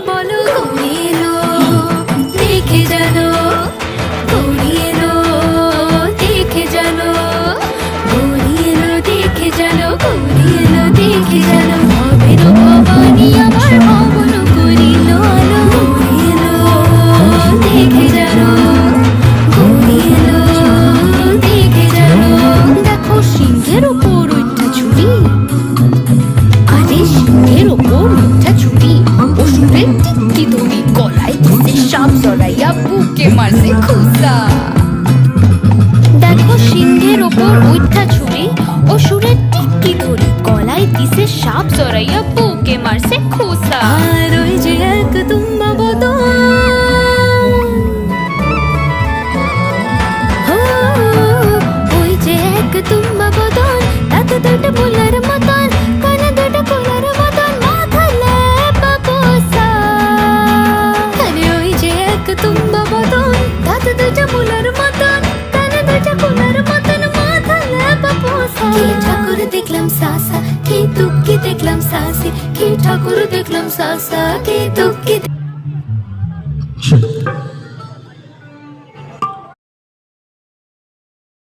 বলো ঘুড়ি এলো দেখে জানো, ঘুড়ি এলো দেখে জানো, ঘুড়ি এলো দেখে জানো, ঘুড়ি এলো দেখে জানো। ভবের ভবানী আমার ভবন করিল আলো, ঘুড়ি এলো দেখে জানো, ঘুড়ি এলো দেখে জানো। দেখো সিংহের ওপর ওইটা ছুরি, আরে সিংহের ওপর ওইটা ছুরি, অসুরের টিকটি ধরি গলায় দিছে সাপ জড়াইয়া বুকে মারছে খুসা। দেখো সিংহের ওপর ওইটা ছুরি, অসুরের টিকটি ধরি গলায় দিছে সাপ জড়াইয়া বুকে মারছে খুসা। আর ওই যে এক তুম্বা বদন, ওই যে এক তুম্বা বদন, তাতে দুটো ফুলের মতন, কানে দুটো ফুলের মতন, মাথালে বাবুসা। আরে ওই যে এক তুম্বা বদন, তাতে দুটো ফুলের মতন, কানে দুটো ফুলের মতন, মাথালে বাবুসা। কি ঠাকুর দেখলাম সাসা, কি তুক্কি দেখলাম সাসি, কি ঠাকুর দেখলাম সাসা, কি তুক্কি